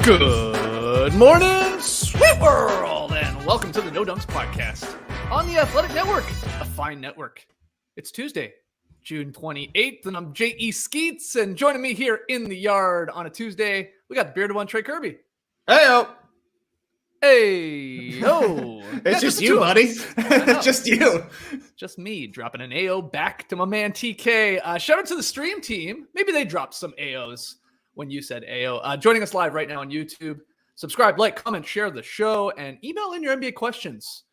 Good morning, sweet world, and welcome to the No Dunks podcast on the Athletic Network, a fine network. It's Tuesday, June 28th, and I'm J.E. Skeets, and joining me here in the yard on a Tuesday, we got the bearded one, Trae Kerby. Hey-o. Hey-o. It's just you, buddy. It's just you. Just me dropping an AO back to my man TK. Shout out to the stream team. Maybe they dropped some AOs when you said AO. Joining us live right now on YouTube. Subscribe, like, comment, share the show, and email in your NBA questions.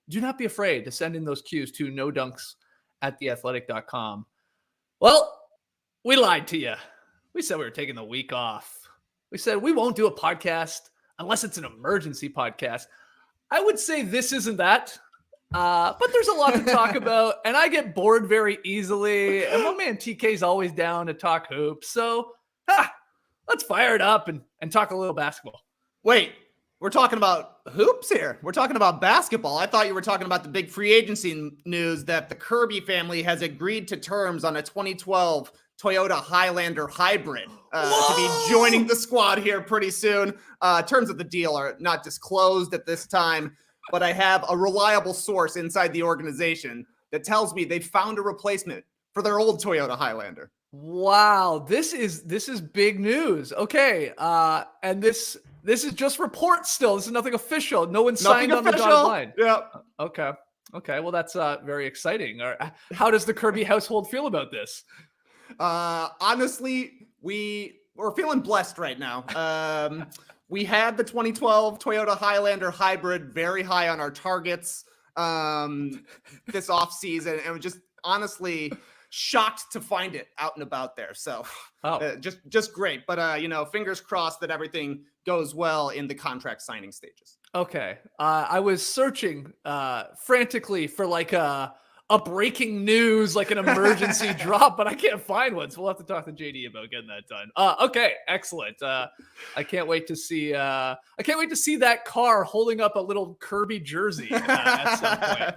Do not be afraid to send in those cues to nodunks@theathletic.com. Well, we lied to you. We said we were taking the week off. We said we won't do a podcast unless it's an emergency podcast. I would say this isn't that, but there's a lot to talk about, and I get bored very easily, and my man TK's always down to talk hoops, so let's fire it up and talk a little basketball. Wait, we're talking about hoops here. We're talking about basketball. I thought you were talking about the big free agency news that the Kerby family has agreed to terms on a 2012 Toyota Highlander hybrid to be joining the squad here pretty soon. Terms of the deal are not disclosed at this time, but I have a reliable source inside the organization that tells me they found a replacement for their old Toyota Highlander. Wow, this is big news. Okay, and this is just reports still. This is nothing official. No one signed on the dotted line. Yeah. Okay. Well, that's very exciting. How does the Kerby household feel about this? Honestly, we're feeling blessed right now. We had the 2012 Toyota Highlander hybrid very high on our targets this offseason, and we're just honestly shocked to find it out and about there. So just great. But, fingers crossed that everything goes well in the contract signing stages. Okay. I was searching frantically for like a breaking news, like an emergency drop, but I can't find one. So we'll have to talk to JD about getting that done. Okay, excellent. I can't wait to see. I can't wait to see that car holding up a little Kerby jersey at some point.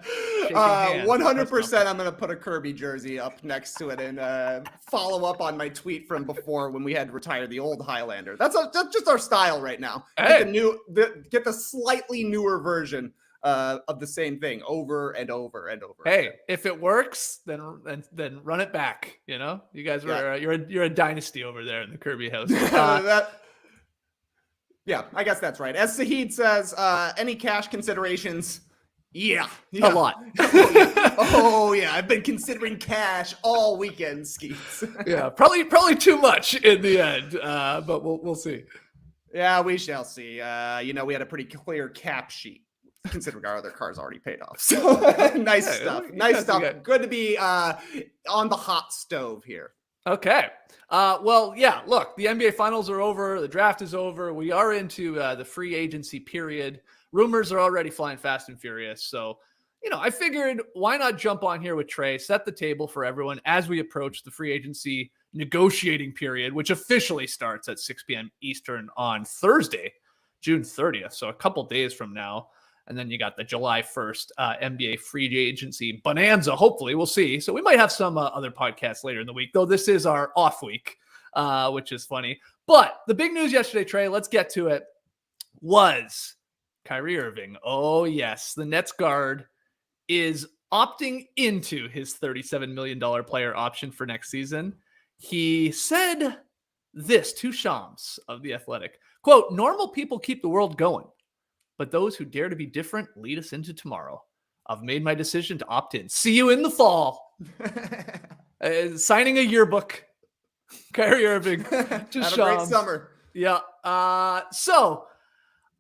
100%. I'm going to put a Kerby jersey up next to it and follow up on my tweet from before when we had retired the old Highlander. That's just our style right now. Hey. Get the slightly newer version of the same thing over and over and over. Hey, if it works, then run it back. You know, you guys are you're a dynasty over there in the Kerby house. Yeah, I guess that's right. As Sahid says, any cash considerations? Yeah. A lot. Oh yeah, I've been considering cash all weekend, Skeets. Yeah, probably too much in the end, but we'll see. Yeah, we shall see. We had a pretty clear cap sheet, considering our other cars already paid off. So nice stuff. Good to be on the hot stove here. Okay. Well, yeah, look, the NBA finals are over. The draft is over. We are into the free agency period. Rumors are already flying fast and furious. So, I figured why not jump on here with Trae, set the table for everyone as we approach the free agency negotiating period, which officially starts at 6 p.m. Eastern on Thursday, June 30th. So a couple days from now. And then you got the July 1st NBA free agency bonanza. Hopefully, we'll see. So we might have some other podcasts later in the week, though this is our off week, which is funny. But the big news yesterday, Trae, let's get to it, was Kyrie Irving. Oh, yes. The Nets guard is opting into his $37 million player option for next season. He said this to Shams of The Athletic, quote, "Normal people keep the world going, but those who dare to be different lead us into tomorrow. I've made my decision to opt in. See you in the fall." Signing a yearbook. Kyrie Irving. Had a great summer. Yeah. So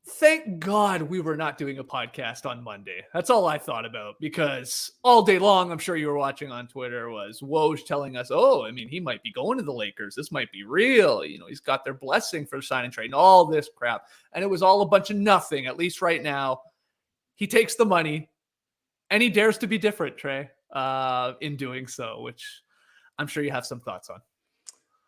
thank God we were not doing a podcast on Monday. That's all I thought about, because all day long, I'm sure you were watching on Twitter, was Woj telling us, he might be going to the Lakers. This might be real. He's got their blessing for sign and trade and all this crap. And it was all a bunch of nothing, at least right now. He takes the money and he dares to be different, Trae, in doing so, which I'm sure you have some thoughts on.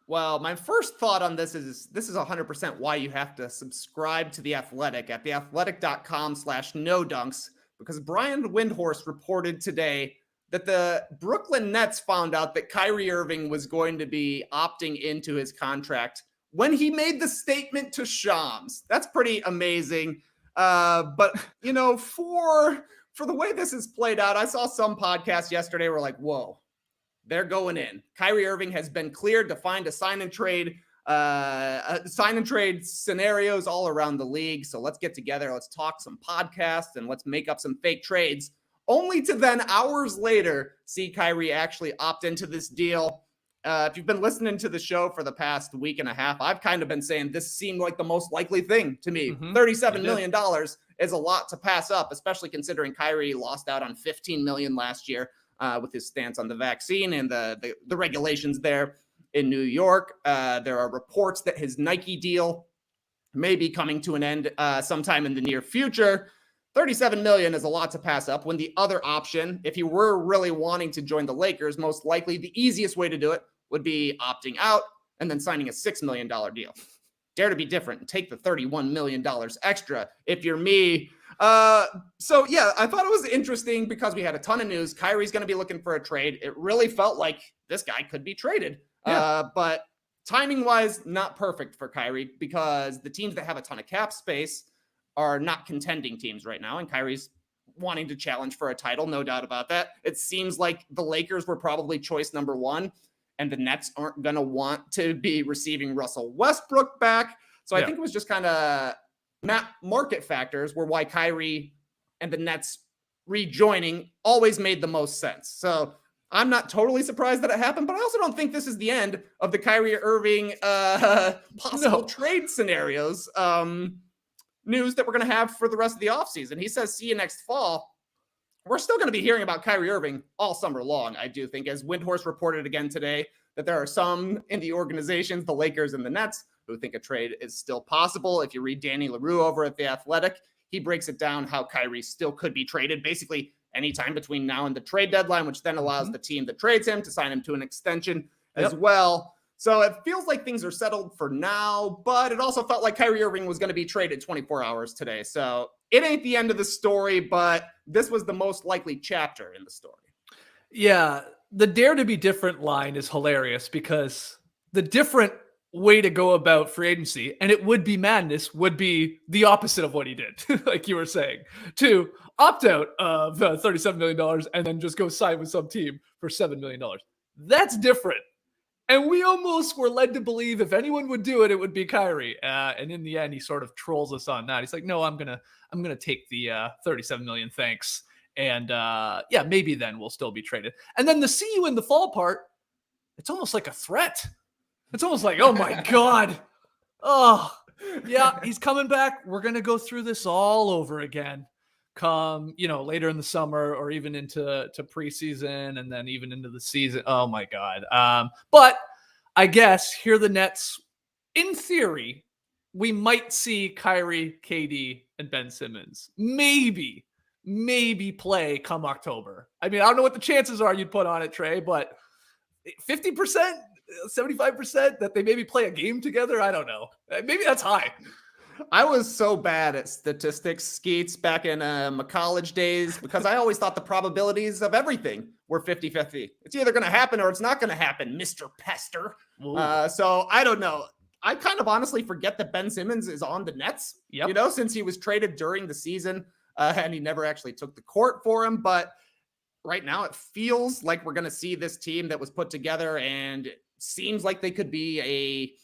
Well, my first thought on this is 100% why you have to subscribe to The Athletic at theathletic.com/nodunks, because Brian Windhorst reported today that the Brooklyn Nets found out that Kyrie Irving was going to be opting into his contract when he made the statement to Shams. That's pretty amazing. But you know, for the way this is played out, I saw some podcasts yesterday were like, whoa, they're going in. Kyrie Irving has been cleared to find a sign and trade scenarios all around the league. So let's get together. Let's talk some podcasts and let's make up some fake trades, only to then hours later see Kyrie actually opt into this deal. If you've been listening to the show for the past week and a half, I've kind of been saying this seemed like the most likely thing to me. $37 million is a lot to pass up, especially considering Kyrie lost out on $15 million last year with his stance on the vaccine and the regulations there in New York. There are reports that his Nike deal may be coming to an end sometime in the near future. $37 million is a lot to pass up when the other option, if he were really wanting to join the Lakers, most likely the easiest way to do it would be opting out and then signing a $6 million deal. Dare to be different and take the $31 million extra if you're me. So yeah, I thought it was interesting because we had a ton of news. Kyrie's going to be looking for a trade. It really felt like this guy could be traded. But timing wise, not perfect for Kyrie because the teams that have a ton of cap space are not contending teams right now. And Kyrie's wanting to challenge for a title, no doubt about that. It seems like the Lakers were probably choice number one, and the Nets aren't going to want to be receiving Russell Westbrook back. So I think it was just kind of market factors were why Kyrie and the Nets rejoining always made the most sense. So I'm not totally surprised that it happened, but I also don't think this is the end of the Kyrie Irving possible trade scenarios. News that we're going to have for the rest of the offseason. He says, see you next fall. We're still going to be hearing about Kyrie Irving all summer long, I do think, as Windhorst reported again today, that there are some in the organizations, the Lakers and the Nets, who think a trade is still possible. If you read Danny LaRue over at The Athletic, he breaks it down how Kyrie still could be traded basically anytime between now and the trade deadline, which then allows the team that trades him to sign him to an extension as well. So it feels like things are settled for now, but it also felt like Kyrie Irving was going to be traded 24 hours today. So it ain't the end of the story, but this was the most likely chapter in the story. Yeah, the dare to be different line is hilarious because the different way to go about free agency, and it would be madness, would be the opposite of what he did, like you were saying, to opt out of $37 million and then just go sign with some team for $7 million. That's different. And we almost were led to believe if anyone would do it, it would be Kyrie. And in the end, he sort of trolls us on that. He's like, no, I'm gonna take the 37 million, thanks. And maybe then we'll still be traded. And then the see you in the fall part, it's almost like a threat. It's almost like, oh my God. Oh, yeah, he's coming back. We're gonna go through this all over again. Come, later in the summer or even into preseason and then even into the season. Oh my God. But I guess here the Nets, in theory, we might see Kyrie, KD, and Ben Simmons maybe play come October. I mean, I don't know what the chances are you'd put on it, Trey, but 50%, 75% that they maybe play a game together. I don't know. Maybe that's high. I was so bad at statistics, Skeets, back in my college days, because I always thought the probabilities of everything were 50-50. It's either going to happen or it's not going to happen, Mr. Pester. So I don't know. I kind of honestly forget that Ben Simmons is on the Nets, since he was traded during the season and he never actually took the court for him. But right now it feels like we're going to see this team that was put together and it seems like they could be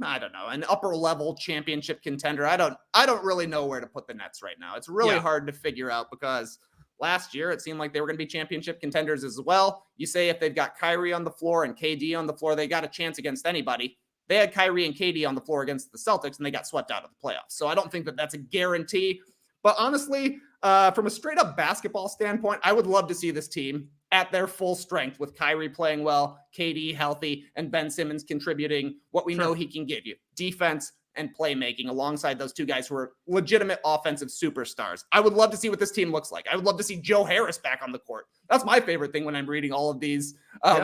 an upper level championship contender. I don't really know where to put the Nets right now. It's really hard to figure out because last year it seemed like they were going to be championship contenders as well. You say if they've got Kyrie on the floor and KD on the floor, they got a chance against anybody. They had Kyrie and KD on the floor against the Celtics and they got swept out of the playoffs. So I don't think that that's a guarantee. But honestly, from a straight up basketball standpoint, I would love to see this team at their full strength with Kyrie playing well, KD healthy, and Ben Simmons contributing what we know he can give you, defense and playmaking alongside those two guys who are legitimate offensive superstars. I would love to see what this team looks like. I would love to see Joe Harris back on the court. That's my favorite thing when I'm reading all of these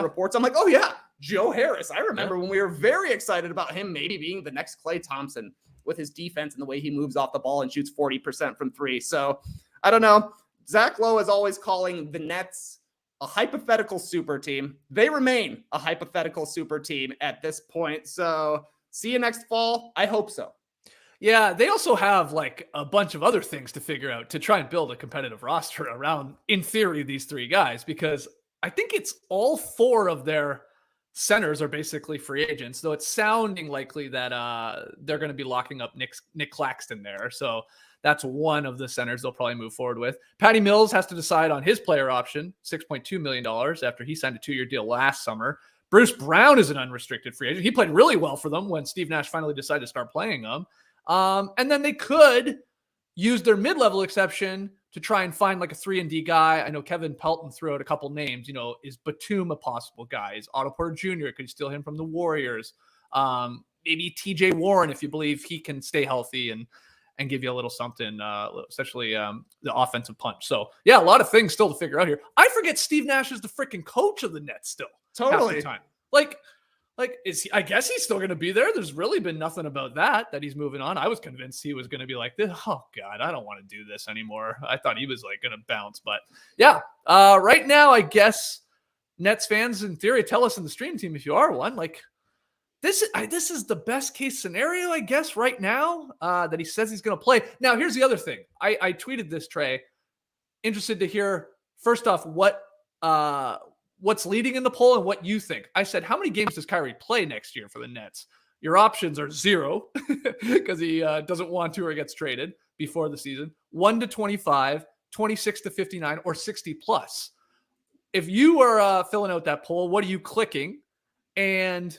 reports. I'm like, oh yeah, Joe Harris. I remember when we were very excited about him maybe being the next Klay Thompson with his defense and the way he moves off the ball and shoots 40% from three. So I don't know. Zach Lowe is always calling the Nets a hypothetical super team. They remain a hypothetical super team at this point. So See you next fall. I hope so. Yeah, they also have like a bunch of other things to figure out to try and build a competitive roster around, in theory, these three guys, because I think it's all four of their centers are basically free agents, though it's sounding likely that they're going to be locking up Nick Claxton there. So that's one of the centers they'll probably move forward with. Patty Mills has to decide on his player option, $6.2 million after he signed a 2-year deal last summer. Bruce Brown is an unrestricted free agent. He played really well for them when Steve Nash finally decided to start playing them. And then they could use their mid-level exception to try and find like a 3-and-D guy. I know Kevin Pelton threw out a couple names. Is Batum a possible guy? Is Otto Porter Jr.? Could you steal him from the Warriors? Maybe TJ Warren, if you believe he can stay healthy and give you a little something, especially the offensive punch. So yeah, a lot of things still to figure out here. I forget Steve Nash is the freaking coach of the Nets still. Totally. Half the time. Like, is he? I guess he's still going to be there. There's really been nothing about that he's moving on. I was convinced he was going to be like this. Oh God, I don't want to do this anymore. I thought he was like going to bounce, but yeah. Right now, I guess Nets fans, in theory, tell us in the stream team if you are one. Like this is the best case scenario, I guess, right now. That he says he's going to play. Now, here's the other thing. I tweeted this, Trey. Interested to hear first off what's leading in the poll and what you think. I said, how many games does Kyrie play next year for the Nets? Your options are 0 because he doesn't want to or gets traded before the season. 1 to 25, 26 to 59, or 60 plus. If you are filling out that poll, what are you clicking? And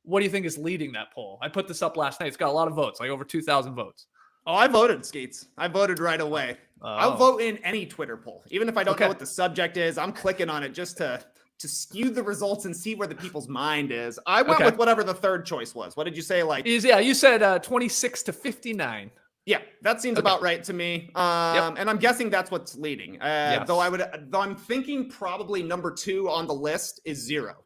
what do you think is leading that poll? I put this up last night. It's got a lot of votes, like over 2,000 votes. Oh, I voted, Skeets. I voted right away. I'll vote in any Twitter poll. Even if I don't know what the subject is, I'm clicking on it just to skew the results and see where the people's mind is. I went with whatever the third choice was. What did you say? You said 26 to 59. Yeah, that seems about right to me. And I'm guessing that's what's leading. Yes. Though I'm thinking probably number 2 on the list is 0.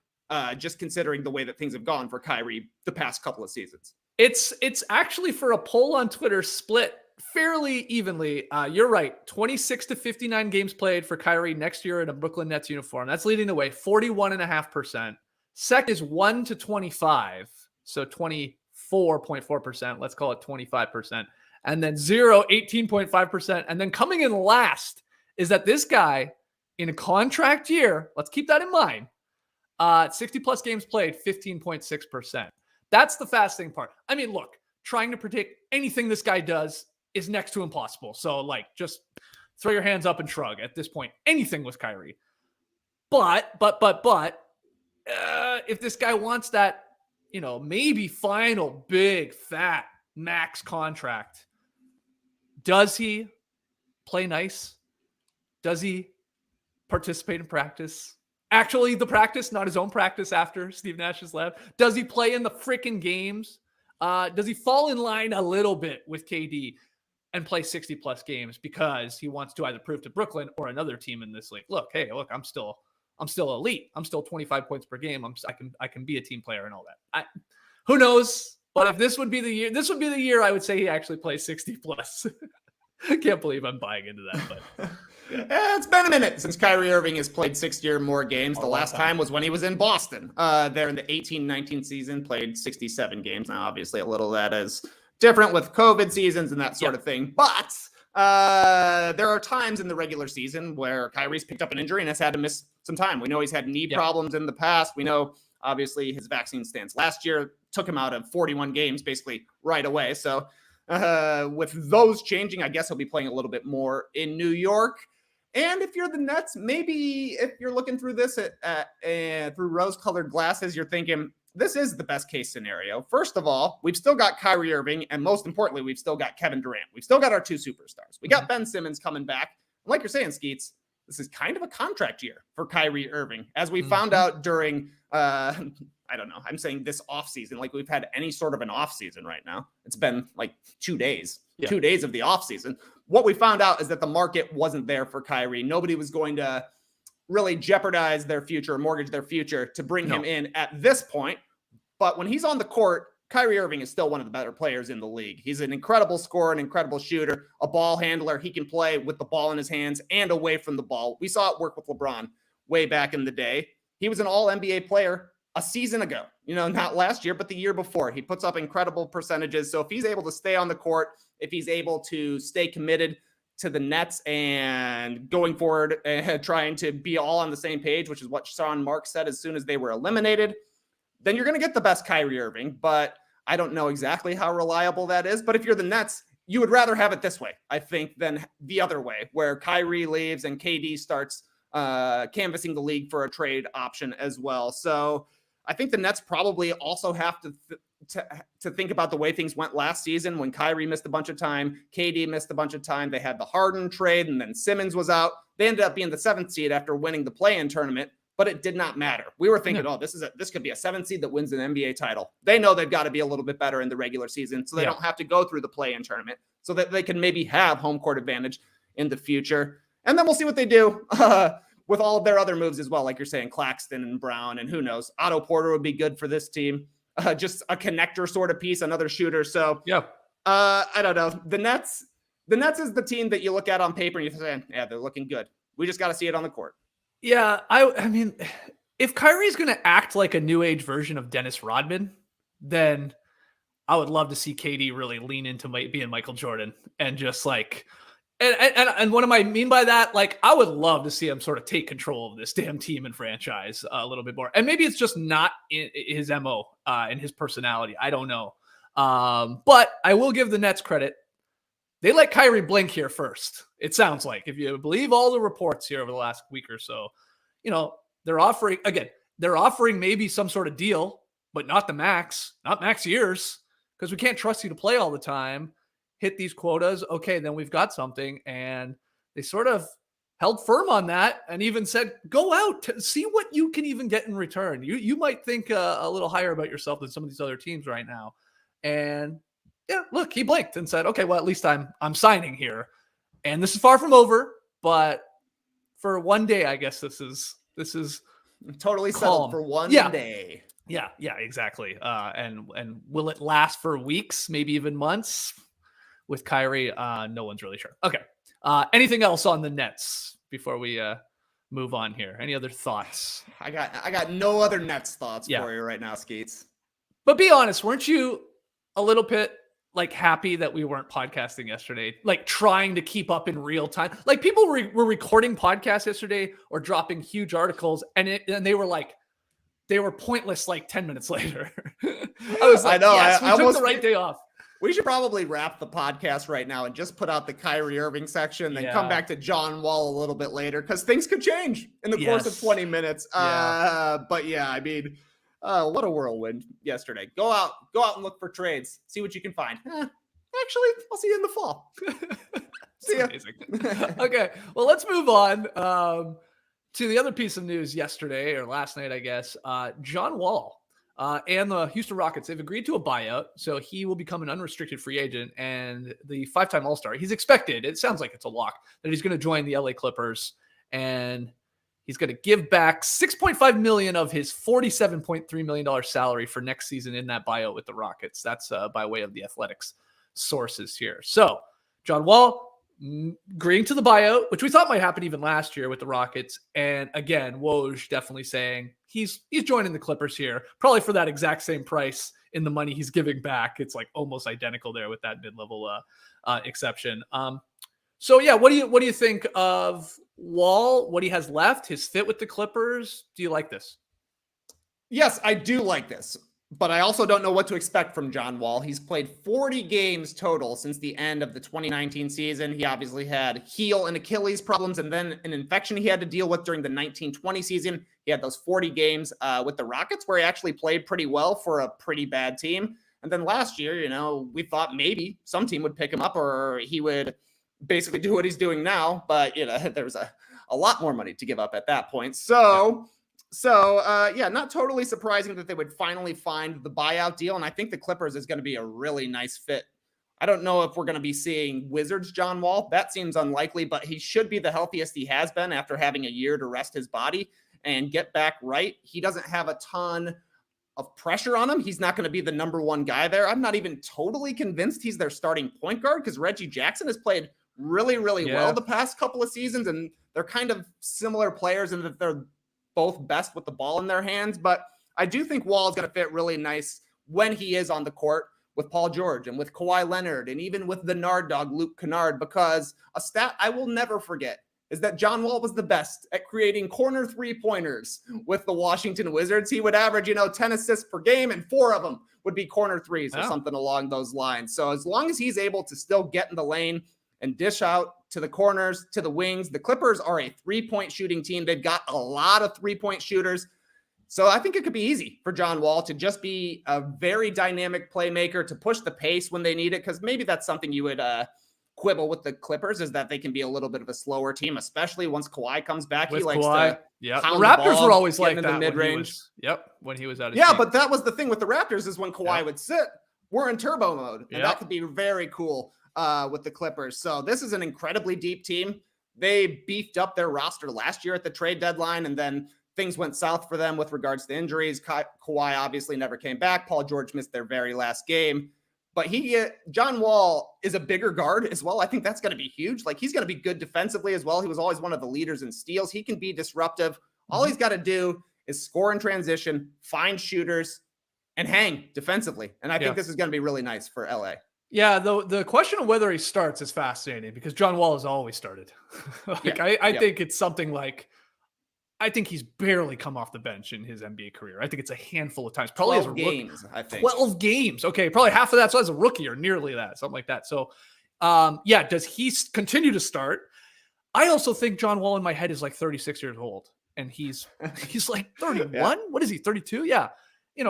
Just considering the way that things have gone for Kyrie the past couple of seasons. It's actually, for a poll on Twitter, split fairly evenly. You're right. 26 to 59 games played for Kyrie next year in a Brooklyn Nets uniform. That's leading the way, 41.5%. Second is 1 to 25. So 24.4%. Let's call it 25%. And then 0, 18.5%. And then coming in last is that this guy in a contract year, let's keep that in mind, 60 plus games played, 15.6%. That's the fascinating part. I mean, look, trying to predict anything this guy does is next to impossible. So just throw your hands up and shrug at this point. Anything with Kyrie. But if this guy wants that, maybe final big fat max contract, does he play nice? Does he participate in practice? Actually, the practice, not his own practice after Steve Nash has left. Does he play in the freaking games? Does he fall in line a little bit with KD and play 60 plus games because he wants to either prove to Brooklyn or another team in this league, look, I'm still elite. I'm still 25 points per game. I can be a team player and all that. Who knows? But if this would be the year I would say he actually plays 60 plus. I can't believe I'm buying into that, but it's been a minute since Kyrie Irving has played 60 or more games. The last time was when he was in Boston. There in the 18-19 season, played 67 games. Now, obviously, a little of that is different with COVID seasons and that sort of thing. But there are times in the regular season where Kyrie's picked up an injury and has had to miss some time. We know he's had knee problems in the past. We know, obviously, his vaccine stance last year took him out of 41 games basically right away. So with those changing, I guess he'll be playing a little bit more in New York. And if you're the Nets, maybe if you're looking through this through rose-colored glasses, you're thinking, this is the best case scenario. First of all, we've still got Kyrie Irving, and most importantly, we've still got Kevin Durant. We've still got our 2 superstars. We got Ben Simmons coming back. Like you're saying, Skeets, this is kind of a contract year for Kyrie Irving. As we found out during, I don't know, I'm saying this offseason, like we've had any sort of an offseason right now. It's been like 2 days. 2 days of the offseason. What we found out is that the market wasn't there for Kyrie. Nobody was going to really jeopardize their future or mortgage their future to bring him in at this point. But when he's on the court, Kyrie Irving is still one of the better players in the league. He's an incredible scorer, an incredible shooter, a ball handler. He can play with the ball in his hands and away from the ball. We saw it work with LeBron way back in the day. He was an all-NBA player a season ago, not last year, but the year before. He puts up incredible percentages. So if he's able to stay on the court, if he's able to stay committed to the Nets and going forward and trying to be all on the same page, which is what Sean Marks said as soon as they were eliminated, then you're going to get the best Kyrie Irving. But I don't know exactly how reliable that is. But if you're the Nets, you would rather have it this way, I think, than the other way, where Kyrie leaves and KD starts canvassing the league for a trade option as well. So I think the Nets probably also have to think about the way things went last season when Kyrie missed a bunch of time, KD missed a bunch of time. They had the Harden trade, and then Simmons was out. They ended up being the 7th seed after winning the play-in tournament, but it did not matter. We were thinking, this could be a 7th seed that wins an NBA title. They know they've got to be a little bit better in the regular season, so they don't have to go through the play-in tournament, so that they can maybe have home court advantage in the future. And then we'll see what they do with all of their other moves as well, like you're saying, Claxton and Brown, and who knows, Otto Porter would be good for this team. Just a connector sort of piece, another shooter. So I don't know. The Nets is the team that you look at on paper and you say, yeah, they're looking good. We just got to see it on the court. Yeah, I mean, if Kyrie's going to act like a new age version of Dennis Rodman, then I would love to see KD really lean into being Michael Jordan and just like, and what do I mean by that? Like, I would love to see him sort of take control of this damn team and franchise a little bit more. And maybe it's just not in his MO and his personality. I don't know. But I will give the Nets credit. They let Kyrie blink here first. It sounds like, if you believe all the reports here over the last week or so, they're offering maybe some sort of deal, but not max years, because we can't trust you to play all the time. Hit these quotas. Okay, then we've got something. And they sort of held firm on that and even said, go out, see what you can even get in return. You might think a little higher about yourself than some of these other teams right now. And yeah, look, he blinked and said, okay, well, at least I'm signing here. And this is far from over, but for one day, I guess this is totally calm. Settled for one day. Yeah, exactly. And will it last for weeks, maybe even months? With Kyrie, no one's really sure. Okay. Anything else on the Nets before we move on here? Any other thoughts? I got no other Nets thoughts for you right now, Skeets. But be honest, weren't you a little bit like happy that we weren't podcasting yesterday? Like trying to keep up in real time. Like people were recording podcasts yesterday or dropping huge articles, and they were pointless like 10 minutes later. I was like, I know. Yes, we took the right day off. We should probably wrap the podcast right now and just put out the Kyrie Irving section, then come back to John Wall a little bit later, because things could change in the course of 20 minutes. But yeah, I mean, what a whirlwind yesterday. Go out and look for trades. See what you can find. Actually, I'll see you in the fall. See ya. Amazing. Okay, well, let's move on to the other piece of news yesterday, or last night, I guess. John Wall. And the Houston Rockets, they've agreed to a buyout, so he will become an unrestricted free agent. And the 5-time All-Star, he's expected, it sounds like it's a lock, that he's going to join the LA Clippers, and he's going to give back $6.5 million of his $47.3 million salary for next season in that buyout with the Rockets. That's by way of the Athletics sources here. So John Wall agreeing to the buyout, which we thought might happen even last year with the Rockets. And again, Woj definitely saying he's joining the Clippers here, probably for that exact same price in the money he's giving back. It's like almost identical there with that mid-level exception. So yeah, what do you think of Wall, what he has left, his fit with the Clippers? Do you like this? Yes, I do like this. But I also don't know what to expect from John Wall. He's played 40 games total since the end of the 2019 season. He obviously had heel and Achilles problems and then an infection he had to deal with during the 1920 season. He had those 40 games with the Rockets where he actually played pretty well for a pretty bad team. And then last year, we thought maybe some team would pick him up or he would basically do what he's doing now. But, there was a lot more money to give up at that point. So not totally surprising that they would finally find the buyout deal. And I think the Clippers is going to be a really nice fit. I don't know if we're going to be seeing Wizards John Wall. That seems unlikely, but he should be the healthiest he has been after having a year to rest his body and get back right. He doesn't have a ton of pressure on him. He's not going to be the number one guy there. I'm not even totally convinced he's their starting point guard because Reggie Jackson has played really, really well the past couple of seasons. And they're kind of similar players in that they're both best with the ball in their hands, but I do think Wall is going to fit really nice when he is on the court with Paul George and with Kawhi Leonard and even with the Nard dog, Luke Kennard, because a stat I will never forget is that John Wall was the best at creating corner three-pointers with the Washington Wizards. He would average, 10 assists per game, and 4 of them would be corner threes or something along those lines. So as long as he's able to still get in the lane and dish out to the corners, to the wings, the Clippers are a three-point shooting team. They've got a lot of three-point shooters. So I think it could be easy for John Wall to just be a very dynamic playmaker, to push the pace when they need it, because maybe that's something you would quibble with the Clippers, is that they can be a little bit of a slower team, especially once Kawhi comes back. With he likes Kawhi, to the Raptors were always like that mid-range. When he was out of but that was the thing with the Raptors, is when Kawhi would sit, we're in turbo mode, and that could be very cool with the Clippers. So this is an incredibly deep team. They beefed up their roster last year at the trade deadline, and then things went south for them with regards to injuries. Kawhi obviously never came back. Paul George missed their very last game. But John Wall is a bigger guard as well. I think that's going to be huge. Like, he's going to be good defensively as well. He was always one of the leaders in steals. He can be disruptive. All he's got to do is score in transition, find shooters, and hang defensively. And I think this is going to be really nice for LA. Yeah, the question of whether he starts is fascinating, because John Wall has always started. I think it's something like, I think he's barely come off the bench in his NBA career. I think it's a handful of times. Probably 12 games, I think. 12 games. Okay, probably half of that. So as a rookie, or nearly that, something like that. So, does he continue to start? I also think John Wall in my head is like 36 years old, and he's like 31. What is he? 32? Yeah.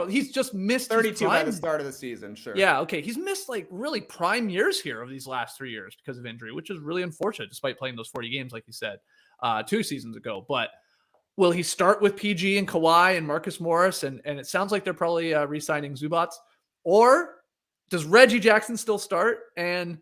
He's just missed 32 by the start of the season. Sure. Yeah. Okay. He's missed like really prime years here of these last 3 years because of injury, which is really unfortunate, despite playing those 40 games, like you said, 2 seasons ago. But will he start with PG and Kawhi and Marcus Morris? And it sounds like they're probably re-signing Zubats. Or does Reggie Jackson still start? And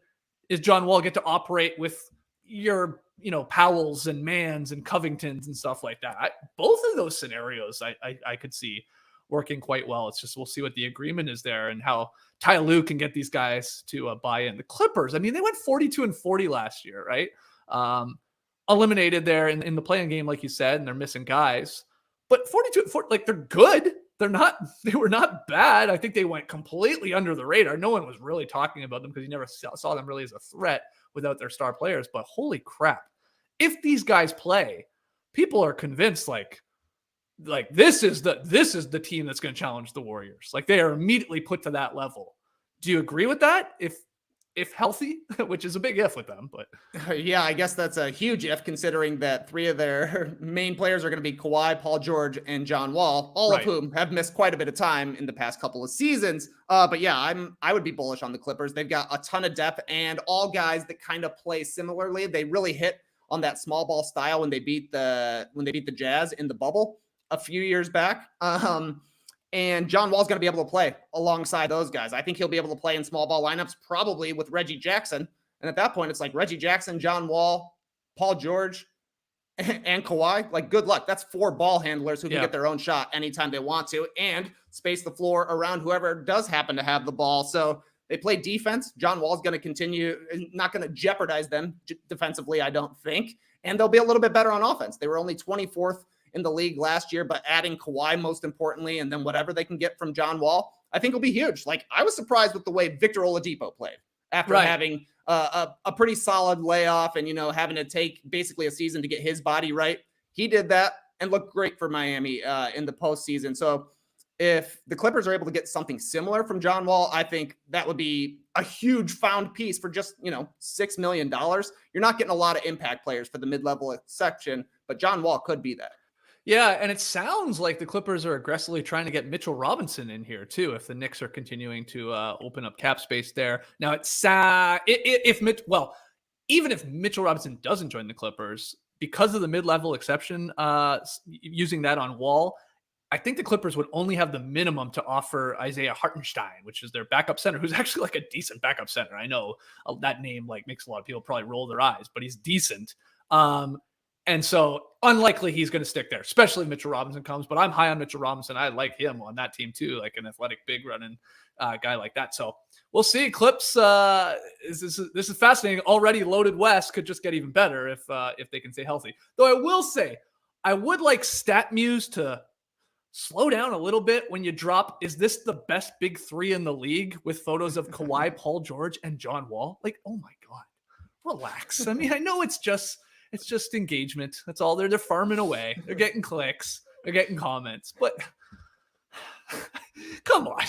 is John Wall get to operate with your, Powells and Mans and Covingtons and stuff like that? Both of those scenarios I could see working quite well. It's just, we'll see what the agreement is there and how Ty Lue can get these guys to buy in. The Clippers, I mean, they went 42-40 last year, right? Eliminated there in the playing game, like you said, and they're missing guys. But 42-40, like, they're good. They were not bad. I think they went completely under the radar. No one was really talking about them because you never saw them really as a threat without their star players. But holy crap, if these guys play, people are convinced like this is the team that's going to challenge the Warriors. Like, they are immediately put to that level. Do you agree with that? If healthy, which is a big if with them, but yeah, I guess that's a huge if, considering that 3 of their main players are going to be Kawhi, Paul George, and John Wall, all of whom have missed quite a bit of time in the past couple of seasons. But yeah, I would be bullish on the Clippers. They've got a ton of depth and all guys that kind of play similarly. They really hit on that small ball style when they beat the Jazz in the bubble a few years back. And John Wall's going to be able to play alongside those guys. I think he'll be able to play in small ball lineups, probably with Reggie Jackson. And at that point, it's like Reggie Jackson, John Wall, Paul George, and Kawhi. Like, good luck. That's 4 ball handlers who can get their own shot anytime they want to and space the floor around whoever does happen to have the ball. So they play defense. John Wall's going to continue, not going to jeopardize them defensively, I don't think. And they'll be a little bit better on offense. They were only 24th in the league last year, but adding Kawhi most importantly, and then whatever they can get from John Wall, I think will be huge. Like, I was surprised with the way Victor Oladipo played after having a pretty solid layoff and, having to take basically a season to get his body right. He did that and looked great for Miami in the postseason. So if the Clippers are able to get something similar from John Wall, I think that would be a huge found piece for just, $6 million. You're not getting a lot of impact players for the mid-level section, but John Wall could be that. Yeah, and it sounds like the Clippers are aggressively trying to get Mitchell Robinson in here too, if the Knicks are continuing to open up cap space there. Now, even if Mitchell Robinson doesn't join the Clippers, because of the mid-level exception, using that on Wall, I think the Clippers would only have the minimum to offer Isaiah Hartenstein, which is their backup center, who's actually like a decent backup center. I know that name makes a lot of people probably roll their eyes, but he's decent. And so unlikely he's going to stick there, especially if Mitchell Robinson comes. But I'm high on Mitchell Robinson. I like him on that team too, like an athletic, big running guy like that. So we'll see. Clips. This is fascinating. Already loaded West could just get even better if they can stay healthy. Though I will say, I would like StatMuse to slow down a little bit when you drop, is this the best big three in the league with photos of Kawhi, Paul George, and John Wall? Like, oh my God, relax. I mean, I know it's just engagement. That's all. They're farming away. They're getting clicks. They're getting comments, but come on.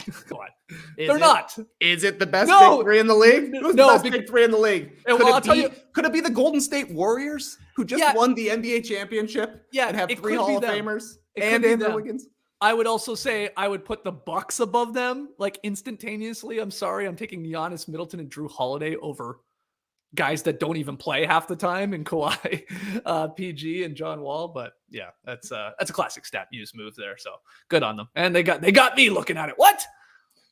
They're not. Is it the best big three in the league? Who's the best big three in the league? Could it be the Golden State Warriors who just won the NBA championship and have 3 Hall of Famers and Andrew Wiggins? I would also say I would put the Bucks above them, like instantaneously. I'm sorry, I'm taking Giannis, Middleton, and Drew Holiday over guys that don't even play half the time in Kawhi, PG, and John Wall. But yeah, that's a classic stat use move there. So good on them. And they got me looking at it. What?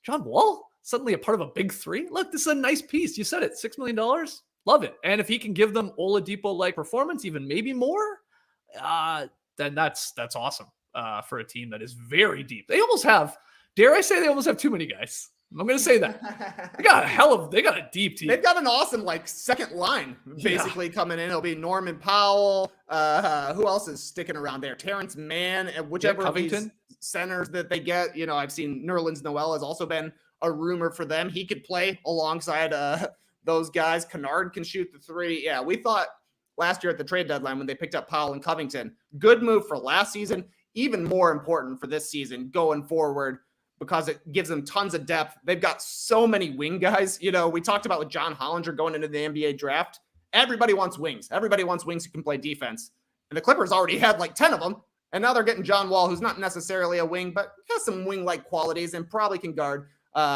John Wall suddenly a part of a big three? Look, this is a nice piece. You said it, $6 million. Love it. And if he can give them Oladipo-like performance, even maybe more, then that's awesome for a team that is very deep. They almost have, dare I say, they almost have too many guys. I'm going to say that. They got a deep team. They've got an awesome second line basically coming in. It'll be Norman Powell. Who else is sticking around there? Terrence Mann, whichever of these centers that they get. You know, I've seen Nerlens Noel has also been a rumor for them. He could play alongside those guys. Kennard can shoot the three. Yeah, we thought last year at the trade deadline when they picked up Powell and Covington, good move for last season, even more important for this season going forward, because it gives them tons of depth. They've got so many wing guys. You know, we talked about with John Hollinger going into the NBA draft. Everybody wants wings. Everybody wants wings who can play defense. And the Clippers already had 10 of them. And now they're getting John Wall, who's not necessarily a wing, but has some wing-like qualities and probably can guard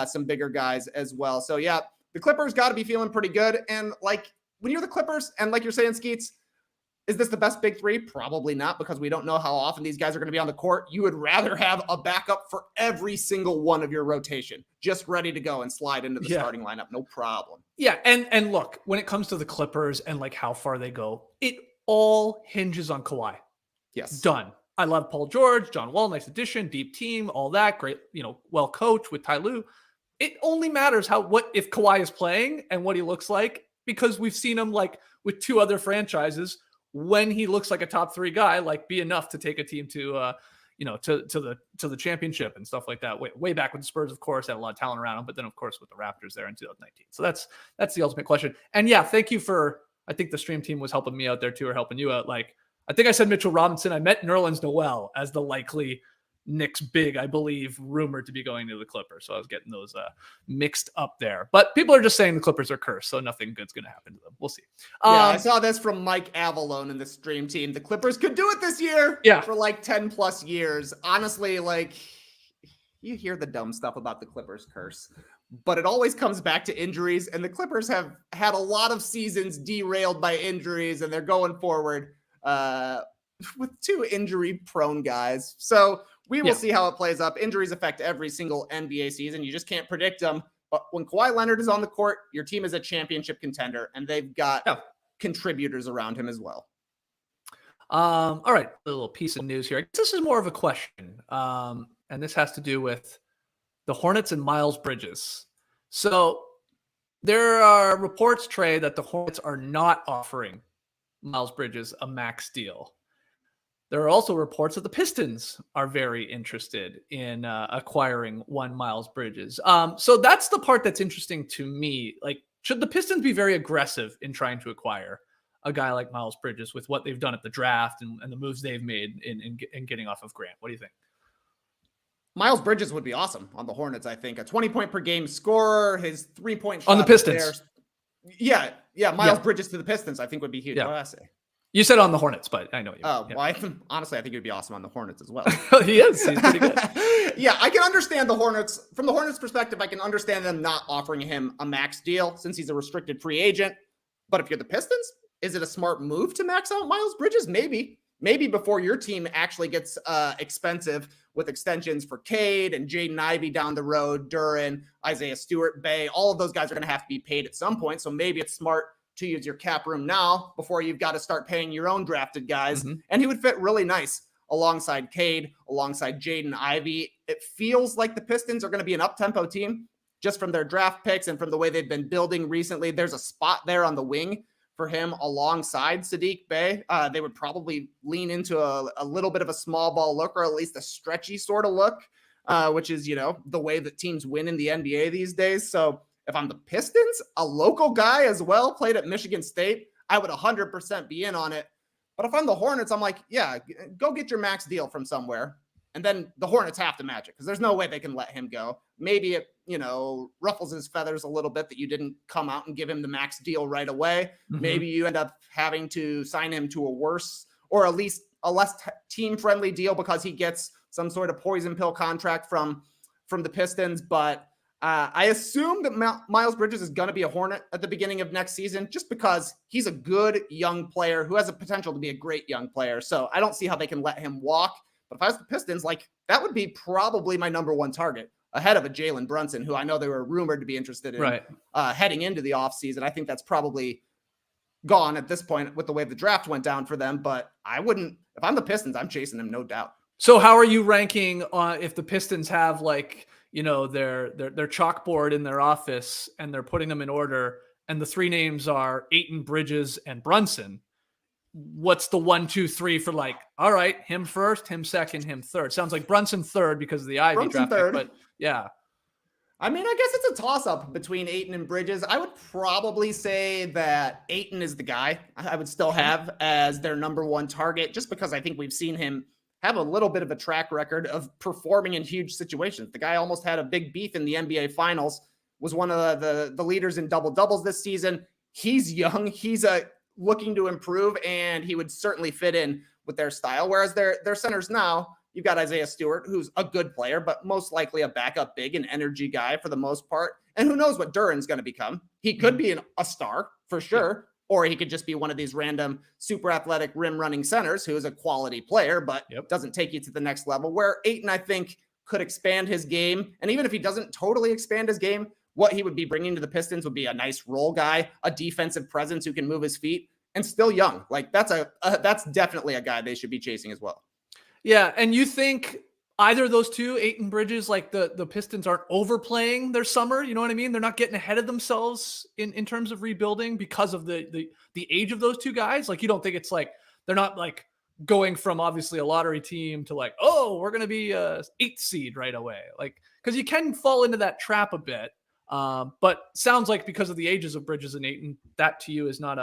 some bigger guys as well. So yeah, the Clippers got to be feeling pretty good. And when you're the Clippers, and like you're saying, Skeets, is this the best big three? Probably not, because we don't know how often these guys are going to be on the court. You would rather have a backup for every single one of your rotation, just ready to go and slide into the starting lineup. No problem. Yeah. And look, when it comes to the Clippers and how far they go, it all hinges on Kawhi. Yes. Done. I love Paul George, John Wall, nice addition, deep team, all that great, well coached with Ty Lue. It only matters if Kawhi is playing and what he looks like, because we've seen him with 2 other franchises. When he looks like a top 3 guy, be enough to take a team to the championship and stuff like that. Way back with the Spurs, of course, had a lot of talent around him, but then of course with the Raptors there in 2019. So that's the ultimate question. And yeah, thank you I think the stream team was helping me out there too, or helping you out. I think I said Mitchell Robinson. I met Nerlens Noel as the likely Knicks big, I believe, rumored to be going to the Clippers. So I was getting those mixed up there. But people are just saying the Clippers are cursed, so nothing good's going to happen to them. We'll see. I saw this from Mike Avalone in the stream team. The Clippers could do it this year for 10 plus years. Honestly, you hear the dumb stuff about the Clippers curse, but it always comes back to injuries. And the Clippers have had a lot of seasons derailed by injuries, and they're going forward with 2 injury-prone guys. So we will see how it plays up. Injuries affect every single NBA season. You just can't predict them. But when Kawhi Leonard is on the court, your team is a championship contender, and they've got contributors around him as well. All right, a little piece of news here. This is more of a question, and this has to do with the Hornets and Miles Bridges. So there are reports, Trey, that the Hornets are not offering Miles Bridges a max deal. There are also reports that the Pistons are very interested in acquiring one Miles Bridges. So that's the part that's interesting to me. Should the Pistons be very aggressive in trying to acquire a guy like Miles Bridges with what they've done at the draft and the moves they've made in getting off of Grant? What do you think? Miles Bridges would be awesome on the Hornets, I think. A 20-point per game scorer, his 3-point shot on the Pistons. Yeah. Miles Bridges to the Pistons, I think, would be huge. What did I say? You said on the Hornets, but I know you. Oh, well, honestly, I think it would be awesome on the Hornets as well. He is. He's pretty good. Yeah, I can understand the Hornets. From the Hornets' perspective, I can understand them not offering him a max deal since he's a restricted free agent. But if you're the Pistons, is it a smart move to max out Miles Bridges? Maybe before your team actually gets expensive with extensions for Cade and Jaden Ivey down the road, Duren, Isaiah Stewart, Bay. All of those guys are going to have to be paid at some point. So maybe it's smart to use your cap room now before you've got to start paying your own drafted guys. Mm-hmm. And he would fit really nice alongside Cade, alongside Jaden Ivey. It feels like the Pistons are going to be an up-tempo team just from their draft picks and from the way they've been building recently. There's a spot there on the wing for him alongside Sadiq Bey. They would probably lean into a little bit of a small ball look, or at least a stretchy sort of look, which is, the way that teams win in the NBA these days. So if I'm the Pistons, a local guy as well, played at Michigan State, I would 100% be in on it. But if I'm the Hornets, I'm like, yeah, go get your max deal from somewhere. And then the Hornets have to match it because there's no way they can let him go. Maybe it, ruffles his feathers a little bit that you didn't come out and give him the max deal right away. Mm-hmm. Maybe you end up having to sign him to a worse, or at least a less team-friendly deal because he gets some sort of poison pill contract from the Pistons. But I assume that Miles Bridges is going to be a Hornet at the beginning of next season, just because he's a good young player who has a potential to be a great young player. So I don't see how they can let him walk. But if I was the Pistons, that would be probably my number one target, ahead of a Jalen Brunson, who I know they were rumored to be interested in heading into the offseason. I think that's probably gone at this point with the way the draft went down for them. But I wouldn't, if I'm the Pistons, I'm chasing him, no doubt. So how are you ranking if the Pistons have their chalkboard in their office and they're putting them in order, and the three names are Ayton, Bridges, and Brunson? What's the 1, 2, 3 for all right, him first, him second, him third? Sounds like Brunson third because of the Ivy draft pick, but yeah. I mean, I guess it's a toss-up between Ayton and Bridges. I would probably say that Ayton is the guy I would still have as their number one target, just because I think we've seen him have a little bit of a track record of performing in huge situations. The guy almost had a big beef in the NBA Finals, was one of the leaders in double-doubles this season. He's young. He's looking to improve, and he would certainly fit in with their style. Whereas their centers now, you've got Isaiah Stewart, who's a good player, but most likely a backup big and energy guy for the most part. And who knows what Duran's going to become. He could be a star for sure, or he could just be one of these random super athletic rim running centers who is a quality player, but doesn't take you to the next level. Where Ayton, I think, could expand his game. And even if he doesn't totally expand his game, what he would be bringing to the Pistons would be a nice role guy, a defensive presence who can move his feet, and still young. That's definitely a guy they should be chasing as well. Yeah, and you think either of those two, Ayton, Bridges, the Pistons aren't overplaying their summer? You know what I mean? They're not getting ahead of themselves in terms of rebuilding because of the age of those two guys. You don't think it's they're not going from obviously a lottery team to we're going to be a 8th seed right away. Because you can fall into that trap a bit. But sounds like because of the ages of Bridges and Ayton, that to you is not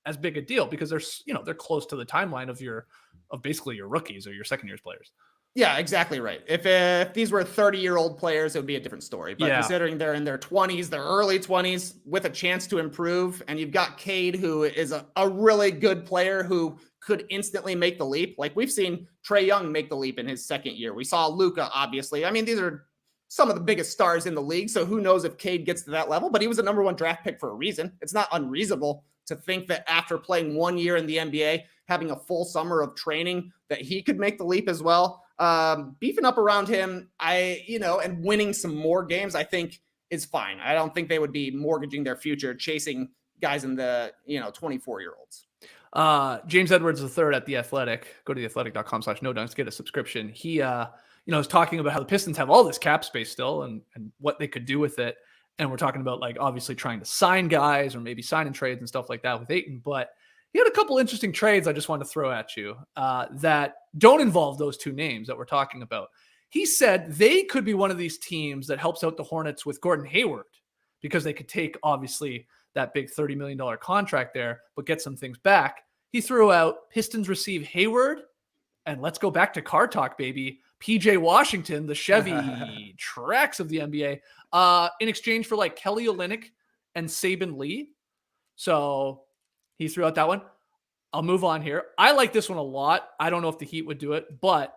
as big a deal, because they're close to the timeline of basically your rookies or your second year's players. Yeah, exactly right. If these were 30-year-old players, it would be a different story. But considering they're in their 20s, their early 20s, with a chance to improve, and you've got Cade, who is a really good player who could instantly make the leap. We've seen Trae Young make the leap in his second year. We saw Luka, obviously. I mean, these are some of the biggest stars in the league, so who knows if Cade gets to that level, but he was a number one draft pick for a reason. It's not unreasonable to think that after playing 1 year in the NBA, having a full summer of training, that he could make the leap as well. Beefing up around him, and winning some more games, I think is fine. I don't think they would be mortgaging their future chasing guys in the 24-year-olds. James Edwards III at The Athletic. Go to theathletic.com/nodunks, get a subscription. He is talking about how the Pistons have all this cap space still and what they could do with it. And we're talking about obviously trying to sign guys or maybe sign in trades and stuff like that with Ayton. But he had a couple interesting trades I just wanted to throw at you that don't involve those two names that we're talking about. He said they could be one of these teams that helps out the Hornets with Gordon Hayward, because they could take obviously that big $30 million contract there, but get some things back. He threw out Pistons receive Hayward, and let's go back to car talk, baby, PJ Washington, the Chevy Trax of the NBA, in exchange for Kelly Olynyk and Saban Lee. So he threw out that one. I'll move on here. I like this one a lot. I don't know if the Heat would do it, but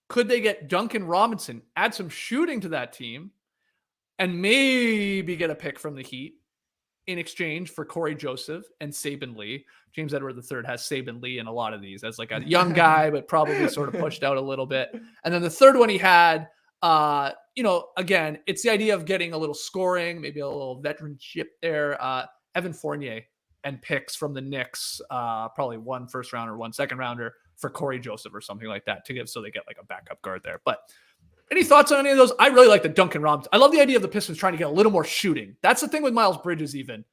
could they get Duncan Robinson, add some shooting to that team, and maybe get a pick from the Heat in exchange for Corey Joseph and Saban Lee? James Edwards III has Saban Lee in a lot of these as a young guy, but probably sort of pushed out a little bit. And then the third one he had, again, it's the idea of getting a little scoring, maybe a little veteranship there. Evan Fournier and picks from the Knicks, probably 1 first rounder, 1 second rounder for Corey Joseph or something like that so they get a backup guard there. But any thoughts on any of those? I really like the Duncan Robinson. I love the idea of the Pistons trying to get a little more shooting. That's the thing with Miles Bridges even.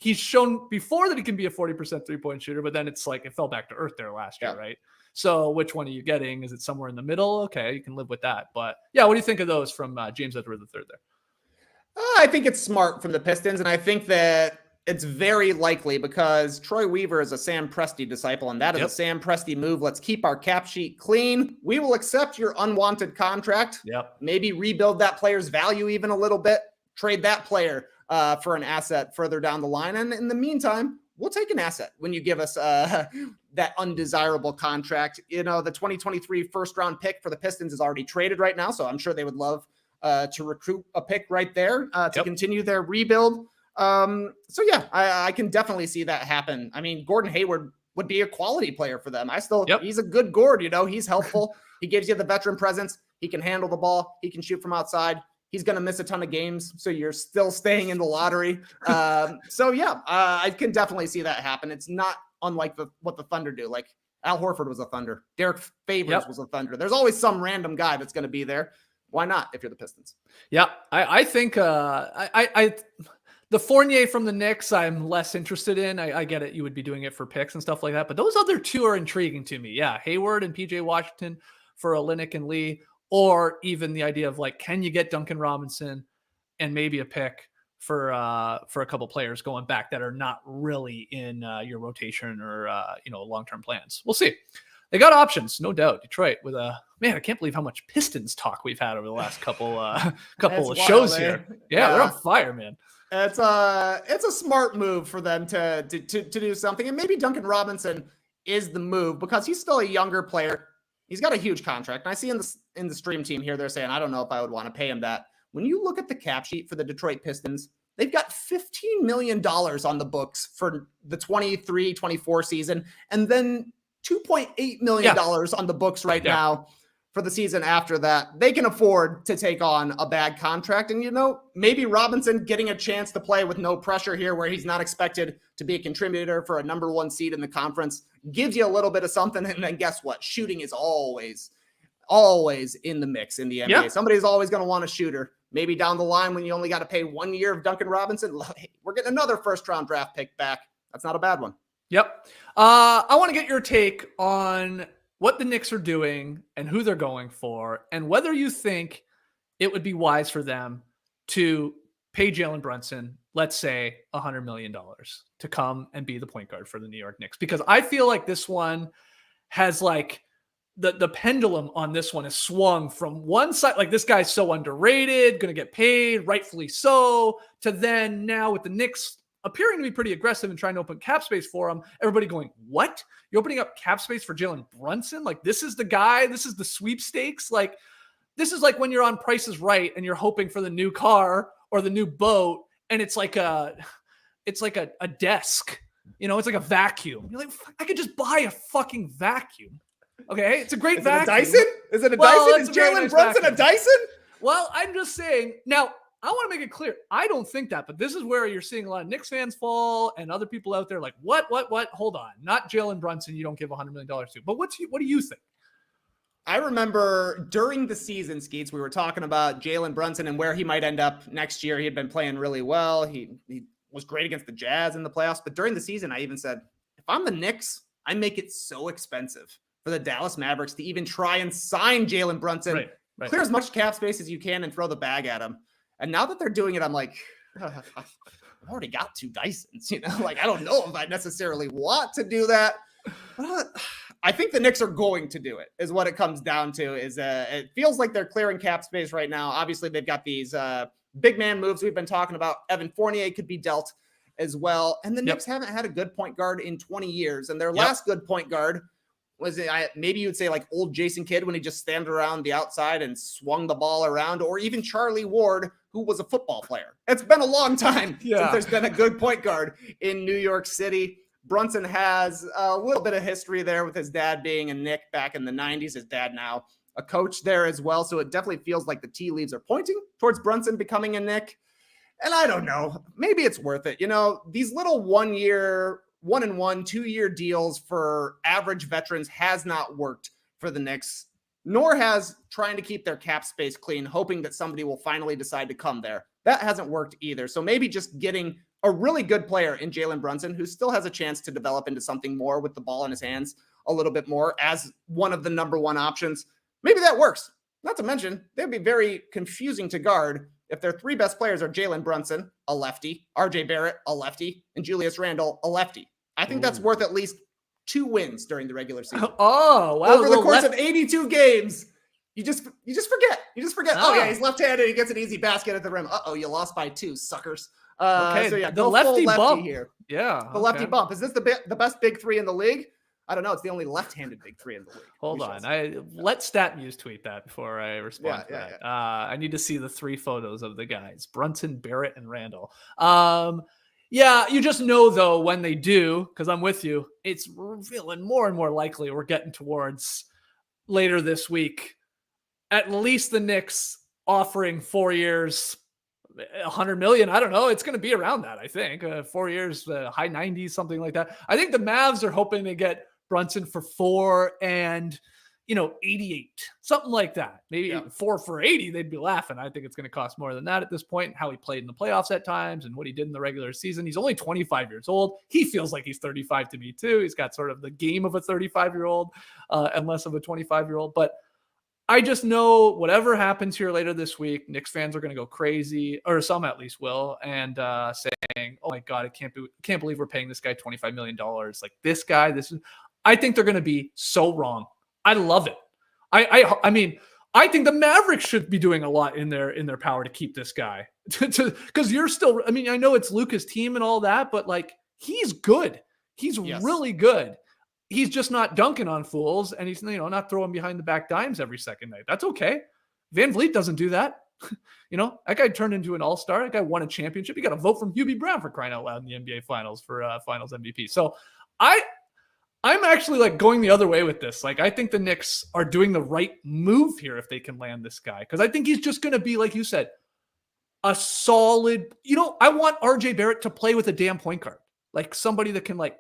he's shown before that he can be a 40% 3-point shooter, but then it's like it fell back to earth there last year, right? So which one are you getting? Is it somewhere in the middle? Okay, you can live with that. But yeah, what do you think of those from James Edward III there? I think it's smart from the Pistons, and I think that it's very likely because Troy Weaver is a Sam Presti disciple, and that is a Sam Presti move. Let's keep our cap sheet clean. We will accept your unwanted contract. Maybe rebuild that player's value even a little bit. Trade that player for an asset further down the line. And in the meantime, we'll take an asset when you give us that undesirable contract. You know, the 2023 first-round pick for the Pistons is already traded right now, so I'm sure they would love to recruit a pick right there to continue their rebuild. So yeah, I can definitely see that happen. I mean, Gordon Hayward would be a quality player for them. He's a good Gord, you know, he's helpful. He gives you the veteran presence. He can handle the ball. He can shoot from outside. He's going to miss a ton of games. So you're still staying in the lottery. So yeah, I can definitely see that happen. It's not unlike what the Thunder do. Like Al Horford was a Thunder. Derek Favors was a Thunder. There's always some random guy that's going to be there. Why not if you're the Pistons? Yeah, I think the Fournier from the Knicks, I'm less interested in. I get it. You would be doing it for picks and stuff like that. But those other two are intriguing to me. Yeah, Hayward and PJ Washington for Olynyk and Lee. Or even the idea of like, can you get Duncan Robinson and maybe a pick for a couple players going back that are not really in your rotation or long-term plans? We'll see. They got options, no doubt. Detroit with man, I can't believe how much Pistons talk we've had over the last couple of shows here. Yeah, they're on fire, man. It's a smart move for them to do something, and maybe Duncan Robinson is the move because he's still a younger player. He's got a huge contract. And I see in the stream team here, they're saying, I don't know if I would want to pay him that. When you look at the cap sheet for the Detroit Pistons, they've got $15 million on the books for the 23-24 season, and then $2.8 million on the books right now for the season after that. They can afford to take on a bad contract. And, you know, maybe Robinson getting a chance to play with no pressure here where he's not expected to be a contributor for a number one seed in the conference gives you a little bit of something. And then guess what? Shooting is always in the mix in the NBA. Yeah. Somebody's always going to want a shooter. Maybe down the line when you only got to pay 1 year of Duncan Robinson, we're getting another first-round draft pick back. That's not a bad one. Yep. I want to get your take on what the Knicks are doing and who they're going for, and whether you think it would be wise for them to pay Jalen Brunson, let's say $100 million to come and be the point guard for the New York Knicks. Because I feel like this one has like the pendulum on this one is swung from one side, like this guy's so underrated, going to get paid, rightfully so, to then now with the Knicks appearing to be pretty aggressive and trying to open cap space for him, everybody going, what? You're opening up cap space for Jalen Brunson? Like, this is the guy? This is the sweepstakes? Like, this is like when you're on Price is Right and you're hoping for the new car or the new boat, and it's like a desk. You know, it's like a vacuum. You're like, I could just buy a fucking vacuum. Okay, it's a great vacuum. Is it a Dyson? Is Jalen Brunson a Dyson? Well, I'm just saying. Now, I want to make it clear. I don't think that, but this is where you're seeing a lot of Knicks fans fall and other people out there like, what? Hold on. Not Jalen Brunson. You don't give $100 million to. But what do you think? I remember during the season, Skeets, we were talking about Jalen Brunson and where he might end up next year. He had been playing really well. He was great against the Jazz in the playoffs. But during the season, I even said, if I'm the Knicks, I make it so expensive for the Dallas Mavericks to even try and sign Jalen Brunson. Right. Clear as much cap space as you can and throw the bag at him. And now that they're doing it, I'm like, I've already got 2 Dysons, you know, like, I don't know if I necessarily want to do that. But I think the Knicks are going to do it is what it comes down to is it feels like they're clearing cap space right now. Obviously they've got these big man moves we've been talking about. Evan Fournier could be dealt as well. And the Knicks haven't had a good point guard in 20 years. And their last good point guard was maybe you'd say like old Jason Kidd when he just stand around the outside and swung the ball around, or even Charlie Ward, who was a football player. It's been a long time since there's been a good point guard in New York City. Brunson has a little bit of history there with his dad being a Knick back in the 90s. His dad now a coach there as well. So it definitely feels like the tea leaves are pointing towards Brunson becoming a Knick. And I don't know, maybe it's worth it. You know, these little 1 year, 1-and-1, 2-year deals for average veterans has not worked for the Knicks, nor has trying to keep their cap space clean, hoping that somebody will finally decide to come there. That hasn't worked either. So maybe just getting a really good player in Jalen Brunson, who still has a chance to develop into something more with the ball in his hands a little bit more as one of the number one options. Maybe that works. Not to mention, they'd be very confusing to guard if their three best players are Jalen Brunson, a lefty, RJ Barrett, a lefty, and Julius Randle, a lefty. I think that's worth at least 2 wins during the regular season. Oh, wow. Over the course of 82 games, you just forget. You just forget. Oh yeah, he's left-handed. He gets an easy basket at the rim. Uh-oh, you lost by 2, suckers. Okay, so yeah, the lefty bump here. Yeah, the lefty bump. Is this the best big three in the league? I don't know. It's the only left-handed big three in the league. Hold on. Let StatMuse tweet that before I respond to that. Yeah. I need to see the 3 photos of the guys: Brunson, Barrett, and Randall. Yeah, you just know though when they do, because I'm with you. It's feeling more and more likely we're getting towards later this week. At least the Knicks offering 4 years, $100 million. I don't know. It's going to be around that. I think 4 years, high 90s, something like that. I think the Mavs are hoping to get Brunson for 4 and 88, something like that. Maybe 4 for 80. They'd be laughing. I think it's going to cost more than that at this point. How he played in the playoffs at times and what he did in the regular season. He's only 25 years old. He feels like he's 35 to me too. He's got sort of the game of a 35-year-old and less of a 25-year-old. But I just know whatever happens here later this week, Knicks fans are going to go crazy, or some at least will, and saying, "Oh my God, I can't believe we're paying this guy $25 million. Like this guy, I think they're going to be so wrong. I love it. I mean, I think the Mavericks should be doing a lot in their power to keep this guy, because you're still. I mean, I know it's Luka's team and all that, but like he's good. He's really good. He's just not dunking on fools, and he's not throwing behind the back dimes every second night. That's okay. Van Vliet doesn't do that. That guy turned into an all-star. That guy won a championship. He got a vote from Hubie Brown for crying out loud in the NBA Finals for Finals MVP. So I'm actually like going the other way with this. Like I think the Knicks are doing the right move here if they can land this guy, because I think he's just going to be, like you said, a solid. I want RJ Barrett to play with a damn point guard, like somebody that can like